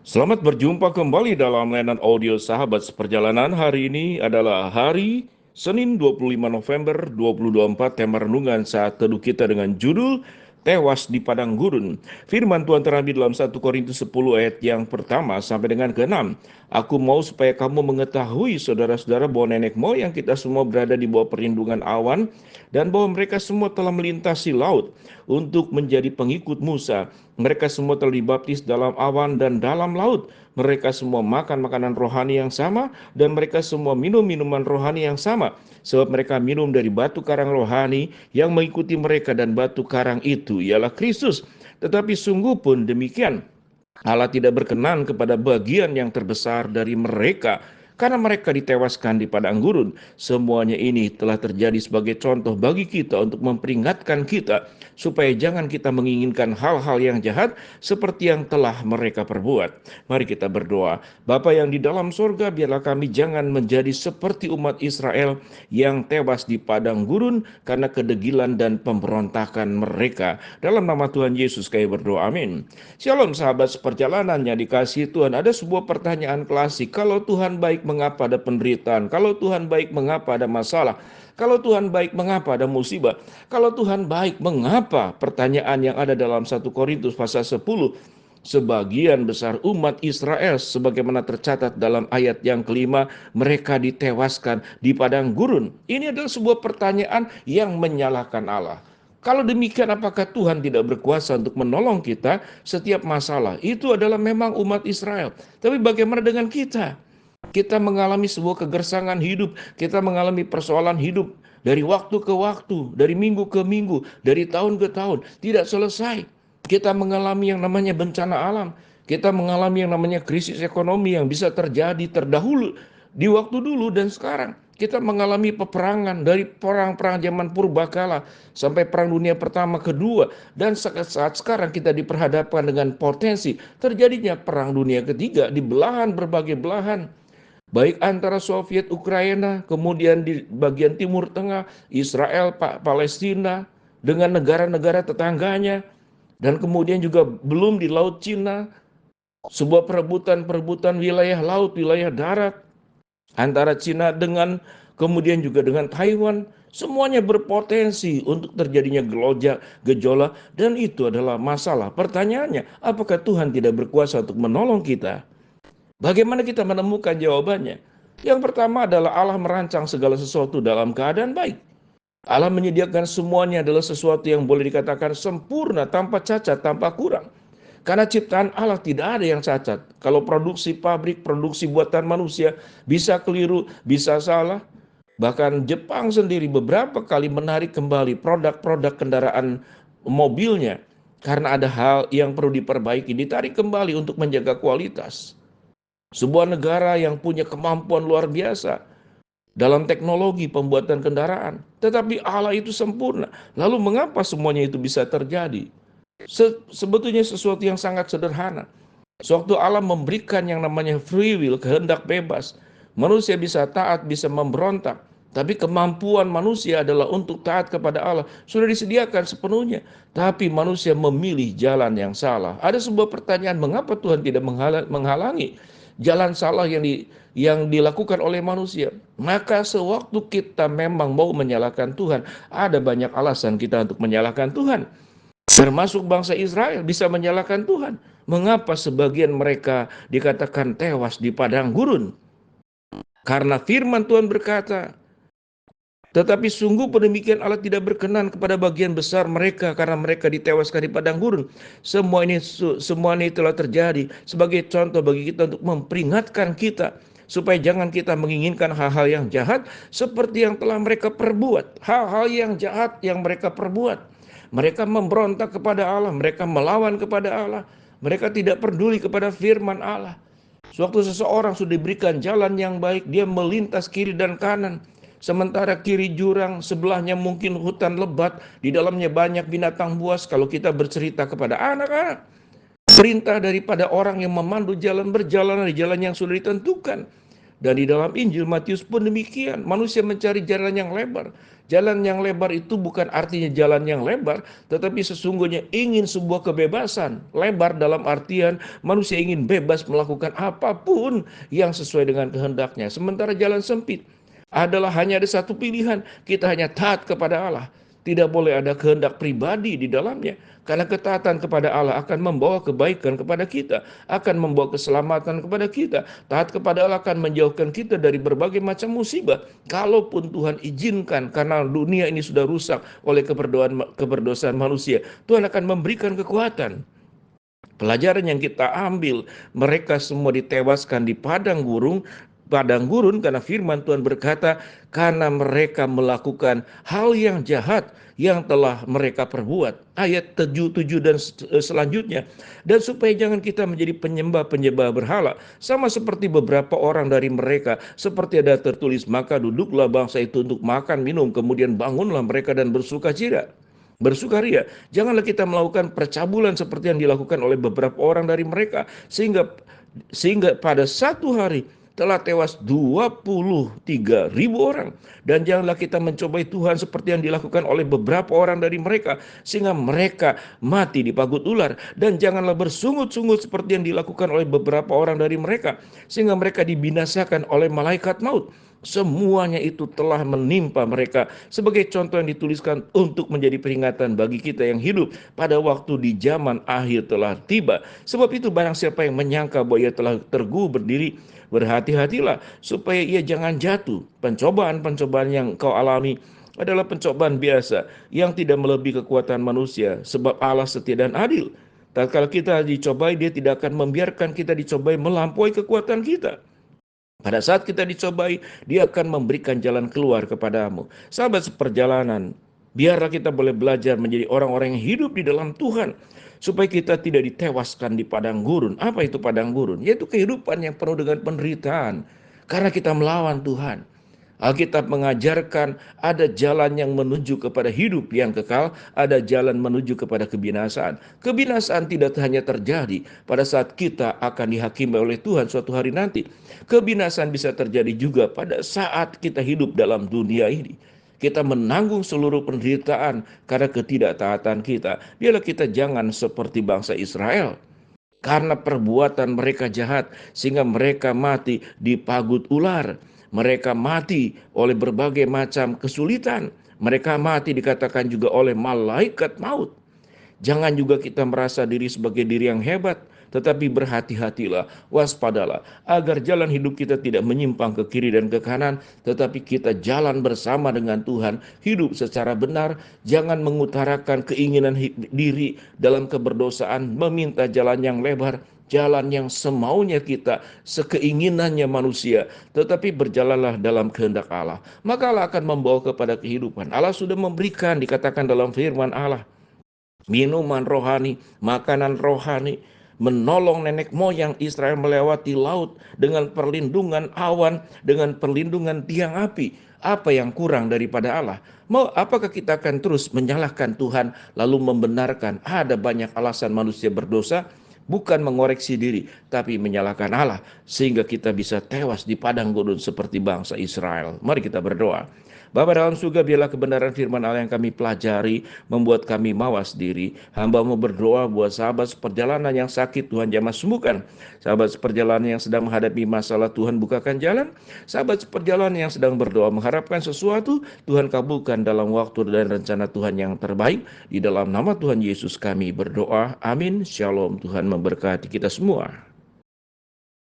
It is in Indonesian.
Selamat berjumpa kembali dalam layanan audio Sahabat Seperjalanan. Hari ini adalah hari Senin 25 November 2024. Tema renungan saat teduh kita dengan judul Tewas di Padang Gurun. Firman Tuhan terambil dalam 1 Korintus 10 ayat yang pertama sampai dengan ke-6. Aku mau supaya kamu mengetahui saudara-saudara bahwa nenek moyang kita semua berada di bawah perlindungan awan dan bahwa mereka semua telah melintasi laut untuk menjadi pengikut Musa. Mereka semua telah dibaptis dalam awan dan dalam laut. Mereka semua makan makanan rohani yang sama dan mereka semua minum minuman rohani yang sama. Sebab mereka minum dari batu karang rohani yang mengikuti mereka, dan batu karang itu ialah Kristus. Tetapi sungguh pun demikian, Allah tidak berkenan kepada bagian yang terbesar dari mereka, karena mereka ditewaskan di padang gurun. Semuanya ini telah terjadi sebagai contoh bagi kita untuk memperingatkan kita supaya jangan kita menginginkan hal-hal yang jahat seperti yang telah mereka perbuat. Mari kita berdoa. Bapa yang di dalam surga, biarlah kami jangan menjadi seperti umat Israel yang tewas di padang gurun karena kedegilan dan pemberontakan mereka. Dalam nama Tuhan Yesus kami berdoa, amin. Shalom sahabat seperjalanannya dikasihi Tuhan. Ada sebuah pertanyaan klasik. Kalau Tuhan baik, mengapa ada penderitaan? Kalau Tuhan baik, mengapa ada masalah? Kalau Tuhan baik, mengapa ada musibah? Kalau Tuhan baik, mengapa? Pertanyaan yang ada dalam 1 Korintus pasal 10. Sebagian besar umat Israel sebagaimana tercatat dalam ayat yang kelima, mereka ditewaskan di padang gurun. Ini adalah sebuah pertanyaan yang menyalahkan Allah. Kalau demikian, apakah Tuhan tidak berkuasa untuk menolong kita setiap masalah? Itu adalah memang umat Israel. Tapi bagaimana dengan kita? Kita mengalami sebuah kegersangan hidup, kita mengalami persoalan hidup dari waktu ke waktu, dari minggu ke minggu, dari tahun ke tahun, tidak selesai. Kita mengalami yang namanya bencana alam, kita mengalami yang namanya krisis ekonomi yang bisa terjadi terdahulu di waktu dulu dan sekarang. Kita mengalami peperangan dari perang-perang zaman purbakala sampai perang dunia pertama, kedua, dan saat sekarang kita diperhadapkan dengan potensi terjadinya perang dunia ketiga di belahan berbagai belahan, baik antara Soviet Ukraina, kemudian di bagian Timur Tengah, Israel, Palestina, dengan negara-negara tetangganya, dan kemudian juga belum di Laut Cina, sebuah perebutan wilayah laut, wilayah darat, antara Cina dengan kemudian juga dengan Taiwan. Semuanya berpotensi untuk terjadinya gejolak, dan itu adalah masalah. Pertanyaannya, apakah Tuhan tidak berkuasa untuk menolong kita? Bagaimana kita menemukan jawabannya? Yang pertama adalah Allah merancang segala sesuatu dalam keadaan baik. Allah menyediakan semuanya adalah sesuatu yang boleh dikatakan sempurna, tanpa cacat, tanpa kurang. Karena ciptaan Allah tidak ada yang cacat. Kalau produksi pabrik, produksi buatan manusia bisa keliru, bisa salah. Bahkan Jepang sendiri beberapa kali menarik kembali produk-produk kendaraan mobilnya karena ada hal yang perlu diperbaiki, ditarik kembali untuk menjaga kualitas. Sebuah negara yang punya kemampuan luar biasa dalam teknologi pembuatan kendaraan, tetapi Allah itu sempurna. Lalu mengapa semuanya itu bisa terjadi? Sebetulnya sesuatu yang sangat sederhana. Sewaktu Allah memberikan yang namanya free will, kehendak bebas, manusia bisa taat, bisa memberontak. Tapi kemampuan manusia adalah untuk taat kepada Allah. Sudah disediakan sepenuhnya. Tapi manusia memilih jalan yang salah. Ada sebuah pertanyaan, mengapa Tuhan tidak menghalangi jalan salah yang dilakukan oleh manusia? Maka sewaktu kita memang mau menyalahkan Tuhan, ada banyak alasan kita untuk menyalahkan Tuhan. Termasuk bangsa Israel bisa menyalahkan Tuhan. Mengapa sebagian mereka dikatakan tewas di padang gurun? Karena firman Tuhan berkata, tetapi sungguh demikian, Allah tidak berkenan kepada bagian besar mereka karena mereka ditewaskan di padang gurun. Semua ini telah terjadi sebagai contoh bagi kita untuk memperingatkan kita supaya jangan kita menginginkan hal-hal yang jahat seperti yang telah mereka perbuat. Hal-hal yang jahat yang mereka perbuat. Mereka memberontak kepada Allah, mereka melawan kepada Allah, mereka tidak peduli kepada firman Allah. Sewaktu seseorang sudah diberikan jalan yang baik, dia melintas kiri dan kanan. Sementara kiri jurang, sebelahnya mungkin hutan lebat, di dalamnya banyak binatang buas. Kalau kita bercerita kepada anak-anak, perintah daripada orang yang memandu jalan, berjalan di jalan yang sudah ditentukan. Dan di dalam Injil Matius pun demikian. Manusia mencari jalan yang lebar. Jalan yang lebar itu bukan artinya jalan yang lebar, tetapi sesungguhnya ingin sebuah kebebasan. Lebar dalam artian manusia ingin bebas melakukan apapun yang sesuai dengan kehendaknya. Sementara jalan sempit adalah hanya ada satu pilihan. Kita hanya taat kepada Allah. Tidak boleh ada kehendak pribadi di dalamnya. Karena ketaatan kepada Allah akan membawa kebaikan kepada kita. Akan membawa keselamatan kepada kita. Taat kepada Allah akan menjauhkan kita dari berbagai macam musibah. Kalaupun Tuhan izinkan karena dunia ini sudah rusak oleh keberdosaan manusia, Tuhan akan memberikan kekuatan. Pelajaran yang kita ambil, mereka semua ditewaskan di padang gurun karena firman Tuhan berkata, karena mereka melakukan hal yang jahat yang telah mereka perbuat. Ayat 7 dan selanjutnya. Dan supaya jangan kita menjadi penyembah-penyembah berhala, sama seperti beberapa orang dari mereka, seperti ada tertulis, maka duduklah bangsa itu untuk makan minum, kemudian bangunlah mereka dan bersukaria. Janganlah kita melakukan percabulan seperti yang dilakukan oleh beberapa orang dari mereka, sehingga pada satu hari telah tewas 23.000 orang. Dan janganlah kita mencobai Tuhan seperti yang dilakukan oleh beberapa orang dari mereka, sehingga mereka mati di pagut ular. Dan janganlah bersungut-sungut seperti yang dilakukan oleh beberapa orang dari mereka, sehingga mereka dibinasakan oleh malaikat maut. Semuanya itu telah menimpa mereka sebagai contoh yang dituliskan untuk menjadi peringatan bagi kita yang hidup pada waktu di zaman akhir telah tiba. Sebab itu barang siapa yang menyangka bahwa ia telah teguh berdiri, berhati-hatilah supaya ia jangan jatuh. Pencobaan-pencobaan yang kau alami adalah pencobaan biasa yang tidak melebihi kekuatan manusia, sebab Allah setia dan adil. Tatkala kita dicobai, dia tidak akan membiarkan kita dicobai melampaui kekuatan kita. Pada saat kita dicobai, dia akan memberikan jalan keluar kepadamu. Sahabat seperjalanan, biarlah kita boleh belajar menjadi orang-orang yang hidup di dalam Tuhan, supaya kita tidak ditewaskan di padang gurun. Apa itu padang gurun? Yaitu kehidupan yang penuh dengan penderitaan, karena kita melawan Tuhan. Alkitab mengajarkan ada jalan yang menuju kepada hidup yang kekal, ada jalan menuju kepada kebinasaan. Kebinasaan tidak hanya terjadi pada saat kita akan dihakimi oleh Tuhan suatu hari nanti. Kebinasaan bisa terjadi juga pada saat kita hidup dalam dunia ini. Kita menanggung seluruh penderitaan karena ketidaktaatan kita. Biarlah kita jangan seperti bangsa Israel. Karena perbuatan mereka jahat sehingga mereka mati di pagut ular. Mereka mati oleh berbagai macam kesulitan. Mereka mati dikatakan juga oleh malaikat maut. Jangan juga kita merasa diri sebagai diri yang hebat, tetapi berhati-hatilah, waspadalah, agar jalan hidup kita tidak menyimpang ke kiri dan ke kanan, tetapi kita jalan bersama dengan Tuhan, hidup secara benar, jangan mengutarakan keinginan diri dalam keberdosaan, meminta jalan yang lebar, jalan yang semaunya kita, sekeinginannya manusia, tetapi berjalanlah dalam kehendak Allah. Maka Allah akan membawa kepada kehidupan. Allah sudah memberikan, dikatakan dalam firman Allah, minuman rohani, makanan rohani, menolong nenek moyang Israel melewati laut dengan perlindungan awan, dengan perlindungan tiang api. Apa yang kurang daripada Allah? Apakah kita akan terus menyalahkan Tuhan lalu membenarkan ada banyak alasan manusia berdosa? Bukan mengoreksi diri, tapi menyalahkan Allah sehingga kita bisa tewas di padang gurun seperti bangsa Israel. Mari kita berdoa. Bapa dalam surga, biarlah kebenaran firman Allah yang kami pelajari membuat kami mawas diri. Hamba-Mu berdoa buat sahabat seperjalanan yang sakit, Tuhan jamah sembuhkan. Sahabat seperjalanan yang sedang menghadapi masalah, Tuhan bukakan jalan. Sahabat seperjalanan yang sedang berdoa mengharapkan sesuatu, Tuhan kabulkan dalam waktu dan rencana Tuhan yang terbaik. Di dalam nama Tuhan Yesus kami berdoa. Amin. Shalom. Tuhan memberkati kita semua.